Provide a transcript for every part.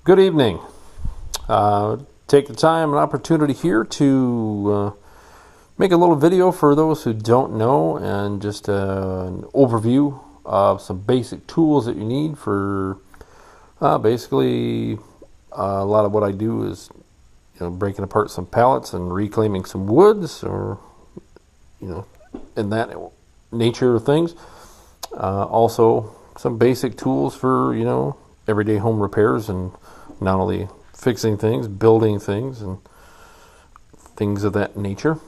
Good evening. Take the time and opportunity here to make a little video for those who don't know, and just an overview of some basic tools that you need for basically a lot of what I do is breaking apart some pallets and reclaiming some woods, or in that nature of things. Also some basic tools for everyday home repairs, and not only fixing things, building things, and things of that nature.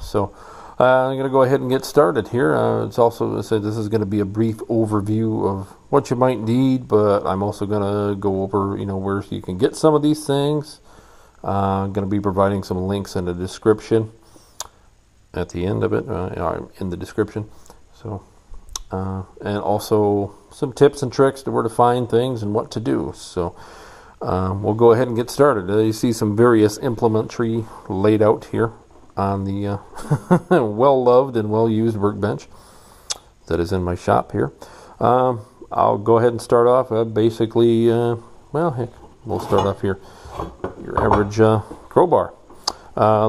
So I'm going to go ahead and get started here. It's also, I said, this is going to be a brief overview of what you might need, but I'm also going to go over where you can get some of these things. I'm going to be providing some links in the description at the end of it, in the description. So and also some tips and tricks to where to find things and what to do. So we'll go ahead and get started. You see some various implementary laid out here on the well-loved and well-used workbench that is in my shop here. I'll go ahead and start off basically, well, heck, we'll start off here. Your average crowbar.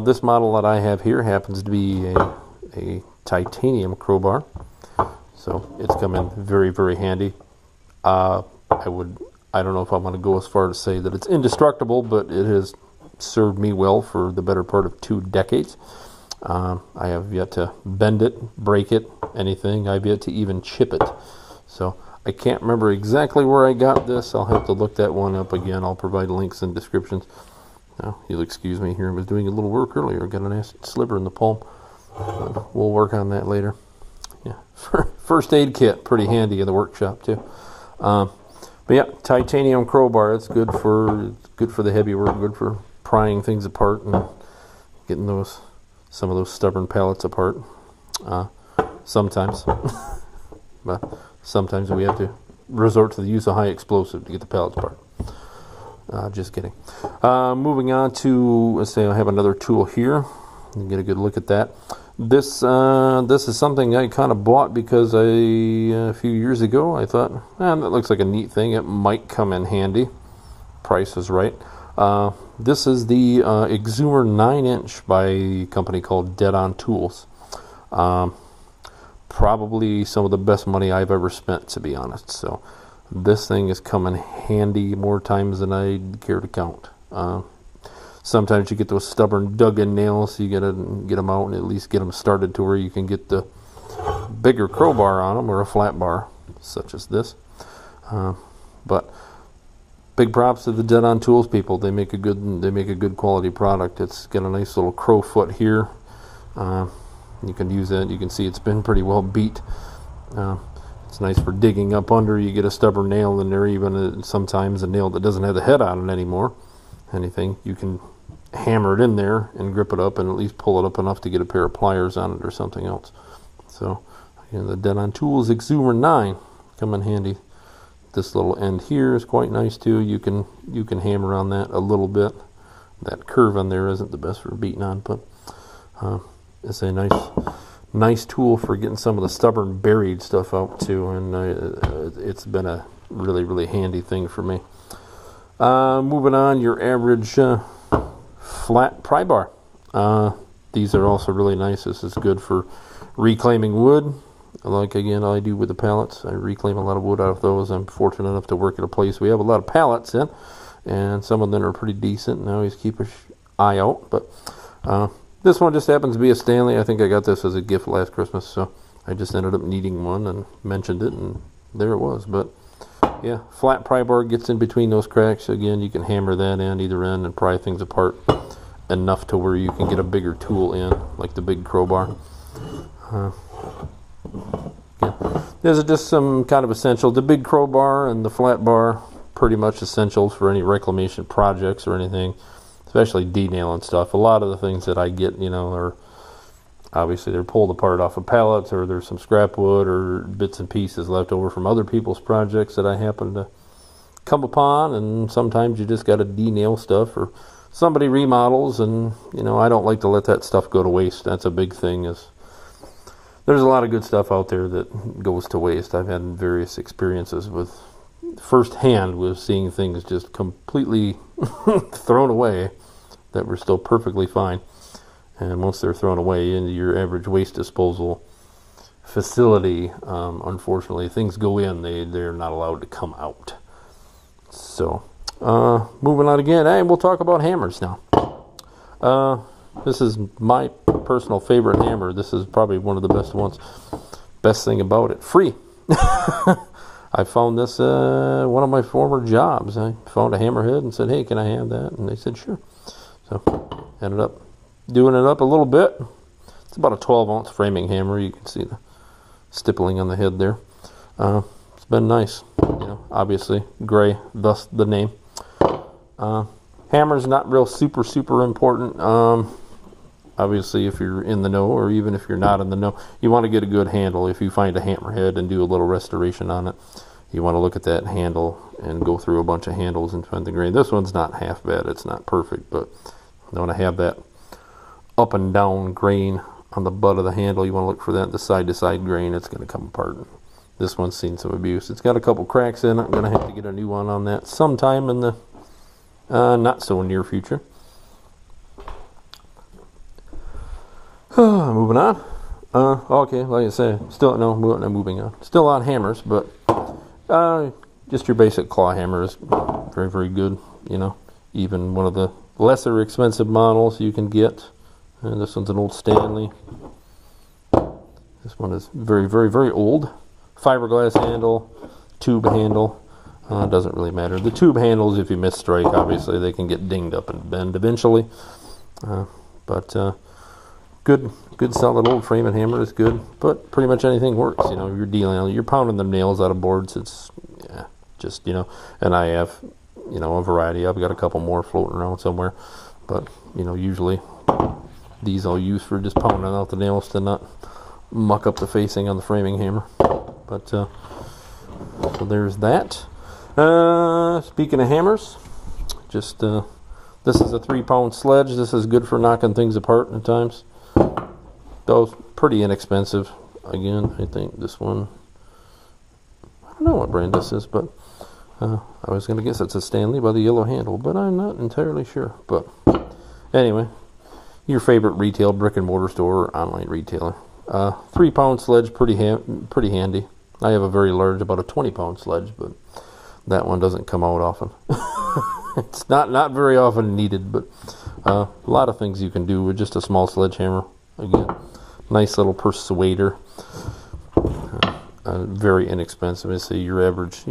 This model that I have here happens to be a titanium crowbar, so it's come in very, very handy. I don't know if I'm going to go as far to say that it's indestructible, but it has served me well for the better part of 2 decades. I have yet to bend it, break it, anything. I've yet to even chip it. So I can't remember exactly where I got this. I'll have to look that one up again. I'll provide links and descriptions. Now, you'll excuse me here. I was doing a little work earlier. Got a nice sliver in the palm. We'll work on that later. Yeah, first aid kit, pretty handy in the workshop too. But yeah, titanium crowbar. It's good for the heavy work. Good for prying things apart and getting some of those stubborn pallets apart. Sometimes, but sometimes we have to resort to the use of high explosive to get the pallets apart. Just kidding. Moving on to, let's say I have another tool here. Get a good look at that. This is something I kind of bought because a few years ago I thought, that looks like a neat thing. It might come in handy. Price is right. This is the Exumer 9-inch by a company called Dead On Tools. Probably some of the best money I've ever spent, to be honest. So this thing has come in handy more times than I care to count. Sometimes you get those stubborn dug-in nails, so you gotta get them out and at least get them started to where you can get the bigger crowbar on them, or a flat bar such as this. But big props to the Dead On Tools people. They make a good quality product. It's got a nice little crow foot here. You can use that. You can see it's been pretty well beat. It's nice for digging up under. You get a stubborn nail in there, even sometimes a nail that doesn't have the head on it anymore. Anything, you can hammer it in there and grip it up and at least pull it up enough to get a pair of pliers on it or something else. So the Dead On Tools Exumer 9 come in handy. This little end here is quite nice too. You can hammer on that a little bit. That curve on there isn't the best for beating on, but it's a nice tool for getting some of the stubborn buried stuff out too, and it's been a really, really handy thing for me. Moving on, your average flat pry bar. These are also really nice. This is good for reclaiming wood. Like, again, I do with the pallets. I reclaim a lot of wood out of those. I'm fortunate enough to work at a place we have a lot of pallets in, and some of them are pretty decent, and I always keep an eye out. But this one just happens to be a Stanley. I think I got this as a gift last Christmas, so I just ended up needing one and mentioned it, and there it was. But yeah, flat pry bar gets in between those cracks. Again, you can hammer that in either end and pry things apart enough to where you can get a bigger tool in, like the big crowbar. Yeah. These are just some kind of essential. The big crowbar and the flat bar, pretty much essentials for any reclamation projects or anything, especially D-nail and stuff. A lot of the things that I get, are obviously they're pulled apart off of pallets, or there's some scrap wood or bits and pieces left over from other people's projects that I happen to come upon, and sometimes you just got to de-nail stuff, or somebody remodels, and I don't like to let that stuff go to waste. That's a big thing. There's a lot of good stuff out there that goes to waste. I've had various experiences with firsthand with seeing things just completely thrown away that were still perfectly fine. And once they're thrown away into your average waste disposal facility, unfortunately, things go in, they're not allowed to come out. So, moving on again, hey, we'll talk about hammers now. This is my personal favorite hammer. This is probably one of the best ones. Best thing about it, free. I found this one of my former jobs. I found a hammerhead and said, hey, can I have that? And they said, sure. So, ended up doing it up a little bit. It's about a 12-ounce framing hammer. You can see the stippling on the head there. It's been nice. You know, obviously gray, thus the name. Hammer's not real super important. Obviously, if you're in the know, or even if you're not in the know, you want to get a good handle. If you find a hammerhead and do a little restoration on it, you want to look at that handle and go through a bunch of handles and find the grain. This one's not half bad. It's not perfect, but you want to have that up and down grain on the butt of the handle. You want to look for that, the side-to-side grain. It's going to come apart. This one's seen some abuse. It's got a couple cracks in it. I'm going to have to get a new one on that sometime in the not so near future. Moving on. Okay, like I said, moving on. Still on hammers, but just your basic claw hammer is very, very good. You know, even one of the lesser expensive models you can get. And this one's an old Stanley. This one is very, very, very old. Fiberglass handle, tube handle. Doesn't really matter. The tube handles, if you miss strike, obviously they can get dinged up and bend eventually. But good solid old framing hammer is good. But pretty much anything works. You know, you're pounding the nails out of boards. It's just, you know. And I have, you know, a variety. I've got a couple more floating around somewhere. But, you know, usually these I'll use for just pounding out the nails to not muck up the facing on the framing hammer. But so there's that. Speaking of hammers, just this is a 3-pound sledge. This is good for knocking things apart at times. Those pretty inexpensive. Again, I think this one, I don't know what brand this is, but I was going to guess it's a Stanley by the yellow handle, but I'm not entirely sure. But anyway, your favorite retail brick and mortar store or online retailer. 3-pound sledge, pretty handy. I have a very large, about a 20-pound sledge, but that one doesn't come out often. It's not very often needed, but a lot of things you can do with just a small sledgehammer. Again, nice little persuader. Very inexpensive. I say your average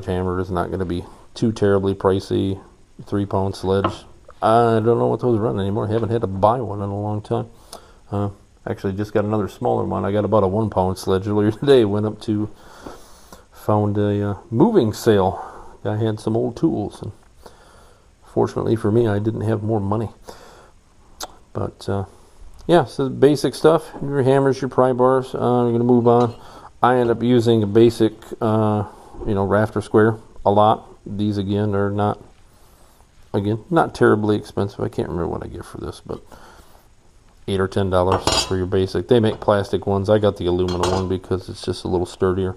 hammer is not going to be too terribly pricey. 3-pound sledge. I don't know what those run anymore. I haven't had to buy one in a long time. Actually, just got another smaller one. I got about a 1-pound sledge earlier today. Found a moving sale. I had some old tools, and fortunately for me, I didn't have more money. But yeah, so basic stuff. Your hammers, your pry bars. We're going to move on. I end up using a basic, rafter square a lot. These again are not terribly expensive. I can't remember what I get for this, but $8 or $10 for your basic. They make plastic ones. I got the aluminum one because it's just a little sturdier.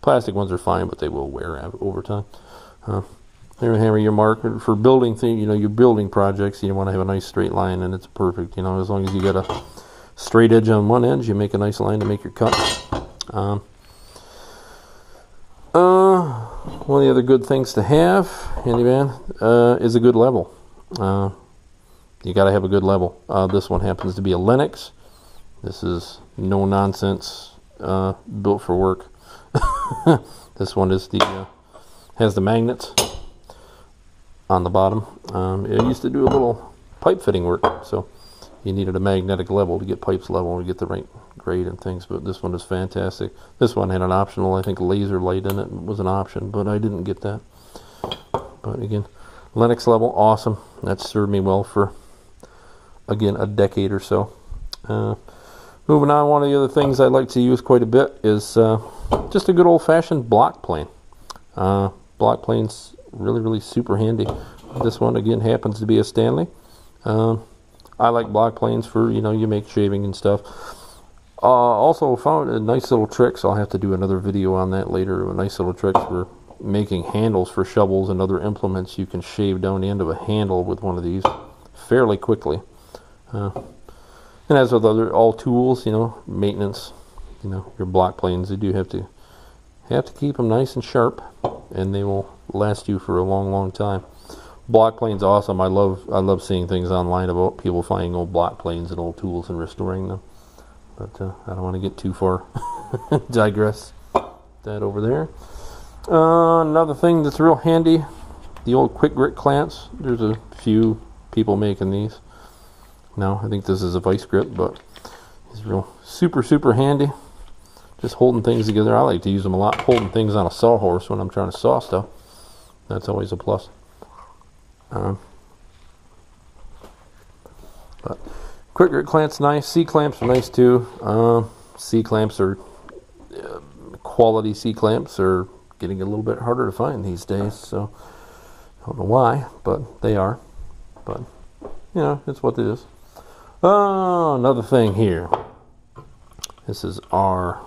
Plastic ones are fine, but they will wear over time. Your hammer, your marker for building thing. You know, your building projects. You want to have a nice straight line, and it's perfect. You know, as long as you got a straight edge on one edge, you make a nice line to make your cut. One of the other good things to have, handyman, is a good level. You got to have a good level. This one happens to be a Lennox. This is no nonsense, built for work. This one is has the magnets on the bottom. It used to do a little pipe fitting work, so you needed a magnetic level to get pipes level and get the right grade and things, but this one is fantastic. This one had an optional, I think, laser light in it. It was an option, but I didn't get that. But again, Lennox level, awesome. That served me well for, again, a decade or so. Moving on, one of the other things I like to use quite a bit is just a good old-fashioned block plane. Block plane's really, really super handy. This one, again, happens to be a Stanley. I like block planes for, you make shaving and stuff. Also found a nice little trick, so I'll have to do another video on that later. A nice little trick for, making handles for shovels and other implements, you can shave down the end of a handle with one of these fairly quickly. And as with all tools, maintenance, your block planes, they do have to keep them nice and sharp, and they will last you for a long, long time. Block planes, awesome. I love seeing things online about people finding old block planes and old tools and restoring them. But I don't want to get too far. Digress. That over there. Another thing that's real handy, the old quick grit clamps. There's a few people making these. No, I think this is a vice grip, but it's real super handy. Just holding things together. I like to use them a lot, holding things on a sawhorse when I'm trying to saw stuff. That's always a plus. But quick grit clamps nice. C clamps are nice too. C clamps are quality C clamps are getting a little bit harder to find these days. So I don't know why, but they are. But it's what it is. Another thing here. This is our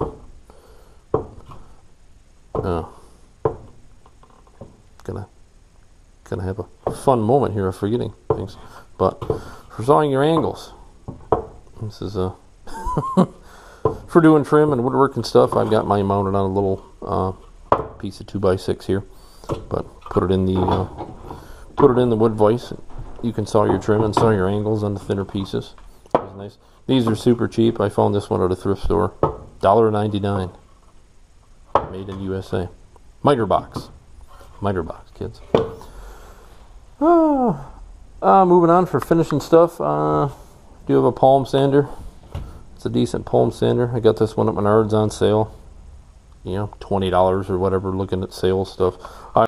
gonna have a fun moment here of forgetting things, but for sawing your angles, this is for doing trim and woodwork and stuff. I've got mine mounted on a little piece of 2x6 here, but put it in the wood vise. You can saw your trim and saw your angles on the thinner pieces. It's nice. These are super cheap. I found this one at a thrift store, $1.99. Made in USA. Miter box, kids. Moving on for finishing stuff. Do have a palm sander. It's a decent palm sander. I got this one at Menards on sale. $20 or whatever. Looking at sale stuff.